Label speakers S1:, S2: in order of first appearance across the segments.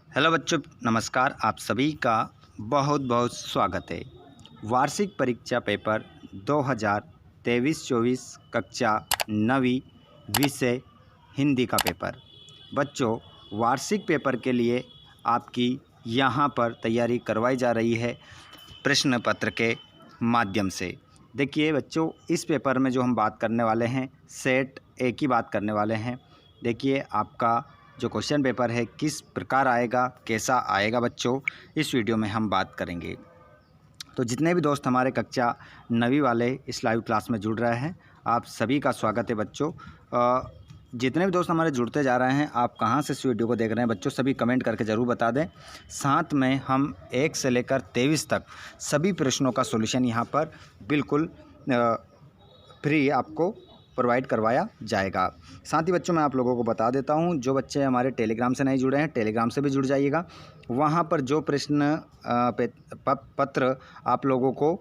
S1: Hello बच्चों, नमस्कार। आप सभी का बहुत बहुत स्वागत है। वार्षिक परीक्षा पेपर 2023-24 कक्षा 9वीं विषय हिंदी का पेपर। बच्चों, वार्षिक पेपर के लिए आपकी यहाँ पर तैयारी करवाई जा रही है प्रश्न पत्र के माध्यम से। देखिए बच्चों, इस पेपर में जो हम बात करने वाले हैं सेट ए की बात करने वाले हैं। देखिए आपका जो क्वेश्चन पेपर है किस प्रकार आएगा, कैसा आएगा बच्चों, इस वीडियो में हम बात करेंगे। तो जितने भी दोस्त हमारे कक्षा 9वीं वाले इस लाइव क्लास में जुड़ रहे हैं, आप सभी का स्वागत है बच्चों। जितने भी दोस्त हमारे जुड़ते जा रहे हैं, आप कहाँ से इस वीडियो को देख रहे हैं बच्चों, सभी कमेंट करके ज़रूर बता दें। साथ में हम 1 से लेकर 23 तक सभी प्रश्नों का सॉल्यूशन यहाँ पर बिल्कुल फ्री आपको प्रोवाइड करवाया जाएगा। साथ ही बच्चों मैं आप लोगों को बता देता हूं, जो बच्चे हमारे टेलीग्राम से नहीं जुड़े हैं, टेलीग्राम से भी जुड़ जाइएगा। वहां पर जो प्रश्न पत्र आप लोगों को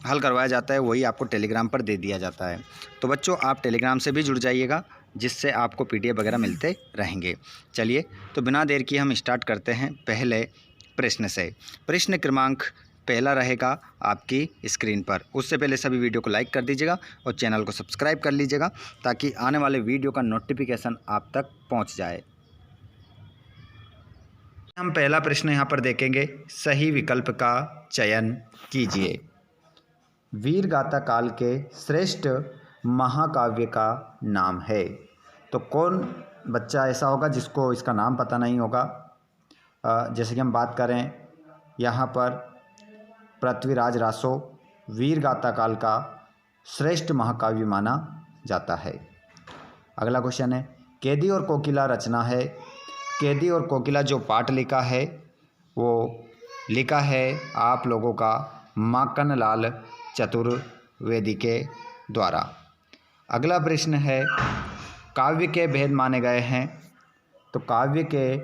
S1: हल करवाया जाता है वही आपको टेलीग्राम पर दे दिया जाता है। तो बच्चों आप टेलीग्राम से भी जुड़ जाइएगा, जिससे आपको PDF वगैरह मिलते रहेंगे। चलिए तो बिना देर किए हम स्टार्ट करते हैं पहले प्रश्न से। प्रश्न क्रमांक पहला रहेगा आपकी स्क्रीन पर। उससे पहले सभी वीडियो को लाइक कर दीजिएगा और चैनल को सब्सक्राइब कर लीजिएगा, ताकि आने वाले वीडियो का नोटिफिकेशन आप तक पहुंच जाए। हम पहला प्रश्न यहाँ पर देखेंगे, सही विकल्प का चयन कीजिए। वीर गाथा काल के श्रेष्ठ महाकाव्य का नाम है। तो कौन बच्चा ऐसा होगा जिसको इसका नाम पता नहीं होगा। जैसे कि हम बात करें यहाँ पर पृथ्वीराज रासो वीर गाथा काल का श्रेष्ठ महाकाव्य माना जाता है। अगला क्वेश्चन है, कैदी और कोकिला रचना है। कैदी और कोकिला जो पाठ लिखा है वो लिखा है आप लोगों का माखनलाल चतुर्वेदी के द्वारा। अगला प्रश्न है, काव्य के भेद माने गए हैं। तो काव्य के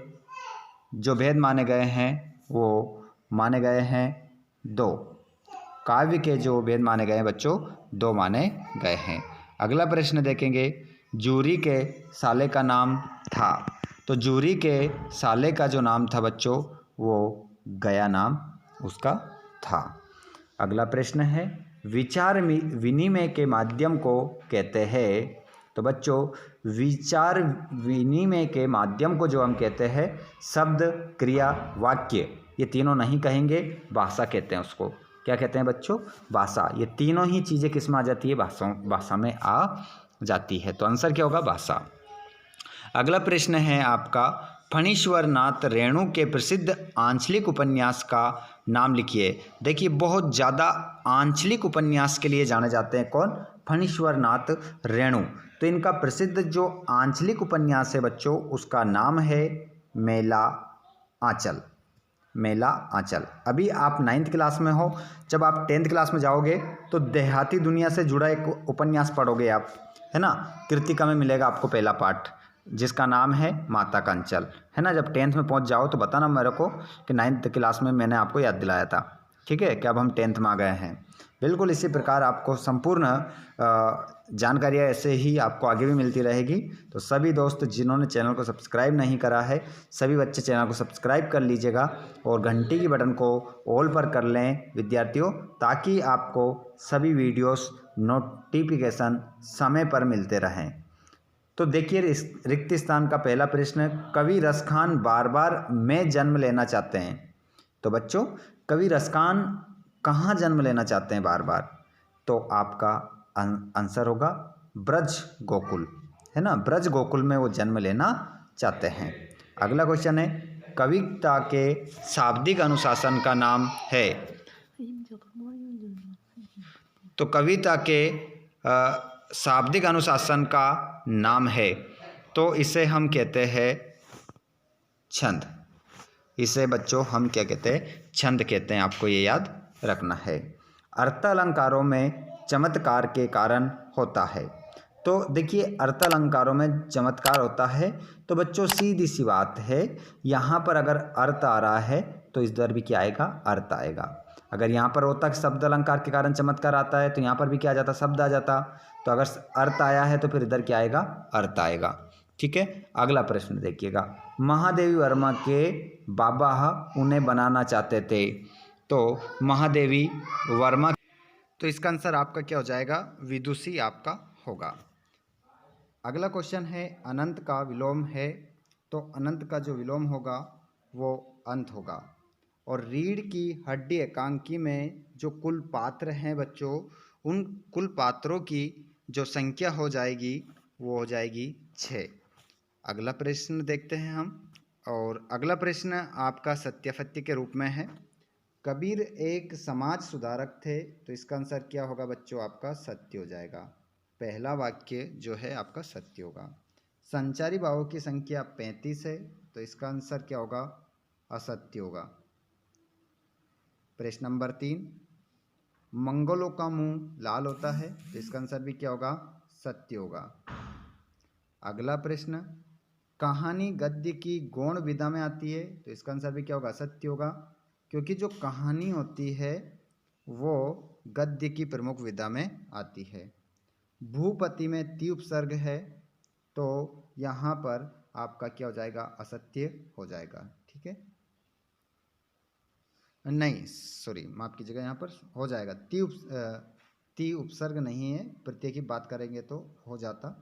S1: जो भेद माने गए हैं वो माने गए हैं 2। काव्य के जो भेद माने गए हैं बच्चों 2 माने गए हैं। अगला प्रश्न देखेंगे, जूरी के साले का नाम था। तो जूरी के साले का जो नाम था बच्चों वो गया नाम उसका था। अगला प्रश्न है, विचार विनिमय के माध्यम को कहते हैं। तो बच्चों विचार विनिमय के माध्यम को जो हम कहते हैं शब्द, क्रिया, वाक्य, ये तीनों नहीं कहेंगे, भाषा कहते हैं उसको। क्या कहते हैं बच्चों? भाषा। ये तीनों ही चीज़ें किस में आ जाती है? भाषा में आ जाती है। तो आंसर क्या होगा? भाषा। अगला प्रश्न है आपका, फणीश्वर नाथ रेणु के प्रसिद्ध आंचलिक उपन्यास का नाम लिखिए। देखिए बहुत ज़्यादा आंचलिक उपन्यास के लिए जाने जाते हैं। कौन? फणीश्वर नाथ रेणु। तो इनका प्रसिद्ध जो आंचलिक उपन्यास है बच्चों उसका नाम है मेला आंचल। मेला आंचल। अभी आप 9th क्लास में हो, जब आप 10th क्लास में जाओगे तो देहाती दुनिया से जुड़ा एक उपन्यास पढ़ोगे आप, है ना। कृतिका में मिलेगा आपको पहला पाठ, जिसका नाम है माता का अंचल, है ना। जब 10th में पहुंच जाओ तो बताना मेरे को कि 9th क्लास में मैंने आपको याद दिलाया था, ठीक है, कि अब हम 10th में आ गए हैं। बिल्कुल इसी प्रकार आपको संपूर्ण जानकारियाँ ऐसे ही आपको आगे भी मिलती रहेगी। तो सभी दोस्त जिन्होंने चैनल को सब्सक्राइब नहीं करा है, सभी बच्चे चैनल को सब्सक्राइब कर लीजिएगा और घंटी की बटन को ऑल पर कर लें विद्यार्थियों, ताकि आपको सभी वीडियोस नोटिफिकेशन समय पर मिलते रहें। तो देखिए रिक्त स्थान का पहला प्रश्न, कवि रसखान बार बार में जन्म लेना चाहते हैं। तो बच्चों कवि रसखान कहाँ जन्म लेना चाहते हैं बार बार? तो आपका आंसर होगा ब्रज गोकुल, है ना। ब्रज गोकुल में वो जन्म लेना चाहते हैं। अगला क्वेश्चन है, कविता के शाब्दिक अनुशासन का नाम है। तो कविता के शाब्दिक अनुशासन का नाम है, तो इसे हम कहते हैं छंद। इसे बच्चों हम क्या कहते हैं? छंद कहते हैं। आपको ये याद रखना है। अर्थालंकारों में चमत्कार के कारण होता है। तो देखिए अर्थालंकारों में चमत्कार होता है, तो बच्चों सीधी सी बात है, यहाँ पर अगर अर्थ आ रहा है तो इस दर भी क्या आएगा? अर्थ आएगा। अगर यहाँ पर होता कि शब्द अलंकार के कारण चमत्कार आता है तो यहाँ पर भी क्या आ जाता? शब्द आ जाता। तो अगर अर्थ आया है तो फिर इधर क्या आएगा? अर्थ आएगा। ठीक है। अगला प्रश्न देखिएगा, महादेवी वर्मा के बाबा उन्हें बनाना चाहते थे, तो महादेवी वर्मा, तो इसका आंसर आपका क्या हो जाएगा, विदुषी आपका होगा। अगला क्वेश्चन है, अनंत का विलोम है, तो अनंत का जो विलोम होगा वो अंत होगा। और रीढ़ की हड्डी एकांकी में जो कुल पात्र हैं बच्चों, उन कुल पात्रों की जो संख्या हो जाएगी वो हो जाएगी 6। अगला प्रश्न देखते हैं हम, और अगला प्रश्न आपका सत्यासत्य के रूप में है। कबीर एक समाज सुधारक थे, तो इसका आंसर क्या होगा बच्चों, आपका सत्य हो जाएगा। पहला वाक्य जो है आपका सत्य होगा। संचारी भावों की संख्या 35 है, तो इसका आंसर क्या होगा, असत्य होगा। प्रश्न नंबर 3, मंगलों का मुंह लाल होता है, तो इसका आंसर भी क्या होगा, सत्य होगा। अगला प्रश्न, कहानी गद्य की गौण विधा में आती है, तो इसका आंसर भी क्या होगा, सत्य होगा, क्योंकि जो कहानी होती है वो गद्य की प्रमुख विधा में आती है। भूपति में ती उपसर्ग है, तो यहाँ पर आपका क्या हो जाएगा, असत्य हो जाएगा। ठीक है, नहीं सॉरी माफ़ कीजिएगा, यहाँ पर हो जाएगा, ती उपसर्ग नहीं है, प्रत्यय की बात करेंगे तो हो जाता,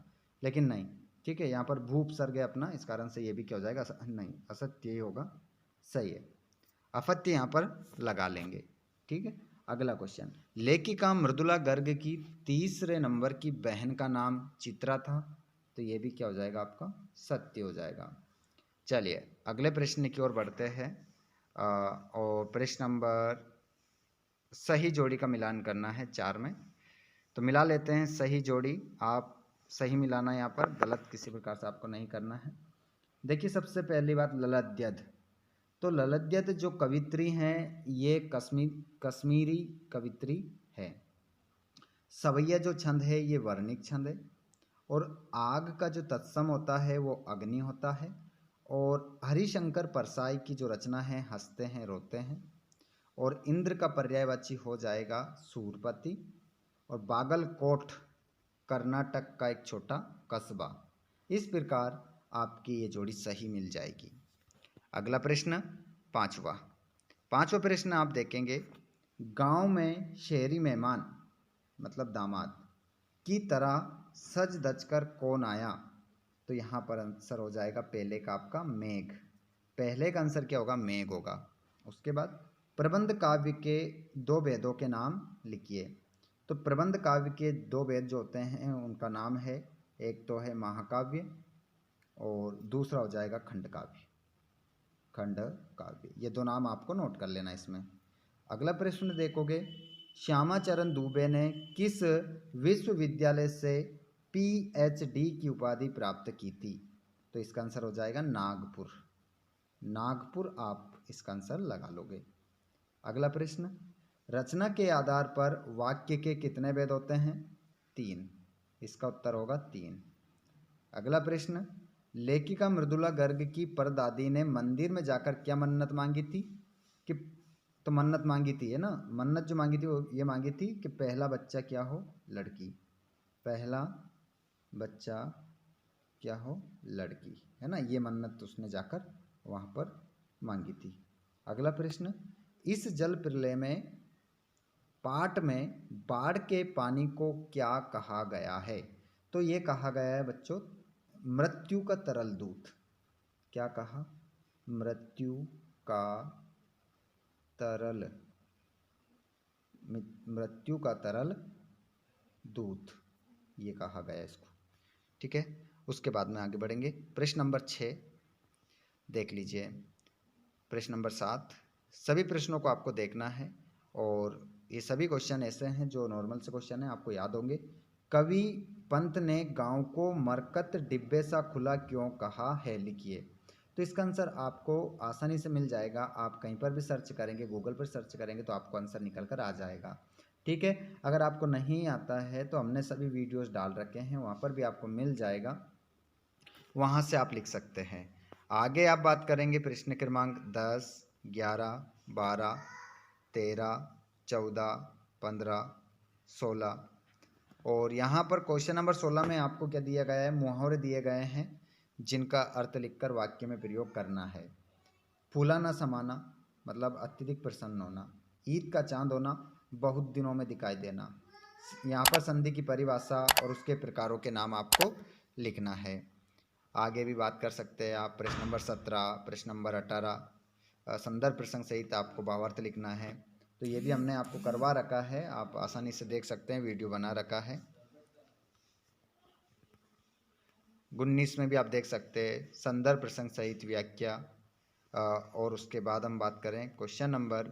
S1: लेकिन नहीं। ठीक है, यहाँ पर भू उपसर्ग है अपना, इस कारण से ये भी क्या हो जाएगा, नहीं असत्य ही होगा। सही है, अपत्य यहाँ पर लगा लेंगे। ठीक है, अगला क्वेश्चन, लेखिका मृदुला गर्ग की तीसरे नंबर की बहन का नाम चित्रा था, तो ये भी क्या हो जाएगा, आपका सत्य हो जाएगा। चलिए अगले प्रश्न की ओर बढ़ते हैं, और प्रश्न नंबर, सही जोड़ी का मिलान करना है 4 में, तो मिला लेते हैं सही जोड़ी। आप सही मिलाना, यहाँ पर गलत किसी प्रकार से आपको नहीं करना है। देखिए सबसे पहली बात, ललद्यद, तो ललद्यद जो कवित्री हैं ये कश्मीरी कवित्री है। सवैया जो छंद है ये वर्णिक छंद है, और आग का जो तत्सम होता है वो अग्नि होता है। और हरिशंकर परसाई की जो रचना है, हंसते हैं रोते हैं, और इंद्र का पर्यायवाची हो जाएगा सूरपति। और बागलकोट कर्नाटक का एक छोटा कस्बा। इस प्रकार आपकी ये जोड़ी सही मिल जाएगी। अगला प्रश्न पांचवा प्रश्न आप देखेंगे, गांव में शहरी मेहमान मतलब दामाद की तरह सज धज कर कौन आया, तो यहाँ पर आंसर हो जाएगा पहले का आपका मेघ। पहले का आंसर क्या होगा, मेघ होगा। उसके बाद प्रबंध काव्य के 2 वेदों के नाम लिखिए, तो प्रबंध काव्य के 2 वेद जो होते हैं उनका नाम है, एक तो है महाकाव्य और दूसरा हो जाएगा खंड काव्य। ये 2 नाम आपको नोट कर लेना इसमें। अगला प्रश्न देखोगे, श्यामाचरण दुबे ने किस विश्वविद्यालय से PhD की उपाधि प्राप्त की थी, तो इसका आंसर हो जाएगा नागपुर आप इसका आंसर लगा लोगे। अगला प्रश्न, रचना के आधार पर वाक्य के कितने भेद होते हैं, 3, इसका उत्तर होगा 3। अगला प्रश्न, लेखिका मृदुला गर्ग की परदादी ने मंदिर में जाकर क्या मन्नत मांगी थी, कि तो मन्नत मांगी थी है ना, मन्नत जो मांगी थी वो ये मांगी थी कि पहला बच्चा क्या हो, लड़की, पहला बच्चा क्या हो, लड़की, है ना, ये मन्नत उसने जाकर वहाँ पर मांगी थी। अगला प्रश्न, इस जल प्रलय में पाठ में बाढ़ के पानी को क्या कहा गया है, तो ये कहा गया है बच्चों मृत्यु का तरल दूत। क्या कहा, मृत्यु का तरल दूत, ये कहा गया इसको। ठीक है, उसके बाद में आगे बढ़ेंगे। प्रश्न नंबर 6 देख लीजिए। प्रश्न नंबर 7, सभी प्रश्नों को आपको देखना है, और ये सभी क्वेश्चन ऐसे हैं जो नॉर्मल से क्वेश्चन हैं, आपको याद होंगे। कवि पंत ने गांव को मरकत डिब्बे सा खुला क्यों कहा है, लिखिए। तो इसका आंसर आपको आसानी से मिल जाएगा, आप कहीं पर भी सर्च करेंगे, गूगल पर सर्च करेंगे तो आपको आंसर निकल कर आ जाएगा। ठीक है, अगर आपको नहीं आता है तो हमने सभी वीडियोस डाल रखे हैं, वहाँ पर भी आपको मिल जाएगा, वहाँ से आप लिख सकते हैं। आगे आप बात करेंगे प्रश्न क्रमांक 10, 11, 12, 13, 14, 15, 16, और यहाँ पर क्वेश्चन नंबर 16 में आपको क्या दिया गया है, मुहावरे दिए गए हैं। जिनका अर्थ लिखकर वाक्य में प्रयोग करना है। फूलाना समाना मतलब अत्यधिक प्रसन्न होना। ईद का चांद होना, बहुत दिनों में दिखाई देना। यहाँ पर संधि की परिभाषा और उसके प्रकारों के नाम आपको लिखना है। आगे भी बात कर सकते हैं आप। प्रश्न नंबर 17, प्रश्न नंबर 18 संदर्भ प्रसंग सहित आपको भावार्थ लिखना है। तो ये भी हमने आपको करवा रखा है, आप आसानी से देख सकते हैं, वीडियो बना रखा है। 19 में भी आप देख सकते हैं संदर्भ प्रसंग सहित व्याख्या। और उसके बाद हम बात करें क्वेश्चन नंबर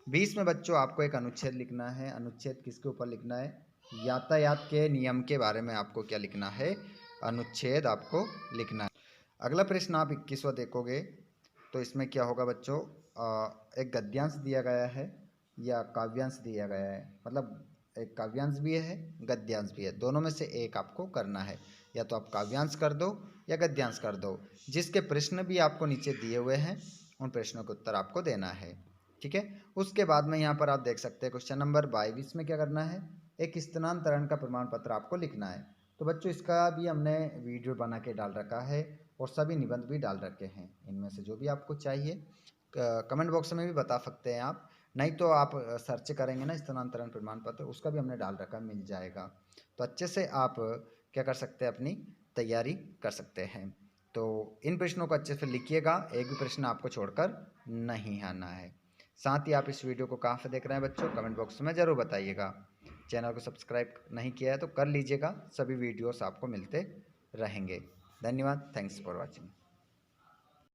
S1: 20 में बच्चों आपको एक अनुच्छेद लिखना है। अनुच्छेद किसके ऊपर लिखना है? यातायात के नियम के बारे में आपको क्या लिखना है? अनुच्छेद आपको लिखना है। अगला प्रश्न आप 21वां देखोगे तो इसमें क्या होगा बच्चों, एक गद्यांश दिया गया है या काव्यांश दिया गया है। मतलब एक काव्यांश भी है, गद्यांश भी है, दोनों में से एक आपको करना है। या तो आप काव्यांश कर दो या गद्यांश कर दो। जिसके प्रश्न भी आपको नीचे दिए हुए हैं उन प्रश्नों के उत्तर आपको देना है। ठीक है। उसके बाद में यहाँ पर आप देख सकते हैं क्वेश्चन नंबर 22 में क्या करना है? एक स्थानांतरण का प्रमाण पत्र आपको लिखना है। तो बच्चों इसका भी हमने वीडियो बना के डाल रखा है और सभी निबंध भी डाल रखे हैं। इनमें से जो भी आपको चाहिए कमेंट बॉक्स में भी बता सकते हैं आप, नहीं तो आप सर्च करेंगे ना स्थानांतरण प्रमाण पत्र, उसका भी हमने डाल रखा, मिल जाएगा। तो अच्छे से आप क्या कर सकते हैं, अपनी तैयारी कर सकते हैं। तो इन प्रश्नों को अच्छे से लिखिएगा, एक भी प्रश्न आपको छोड़कर नहीं आना है। साथ ही आप इस वीडियो को कहाँ से देख रहे हैं बच्चों, कमेंट बॉक्स में ज़रूर बताइएगा। चैनल को सब्सक्राइब नहीं किया है तो कर लीजिएगा, सभी वीडियोस आपको मिलते रहेंगे। धन्यवाद, थैंक्स फॉर वॉचिंग।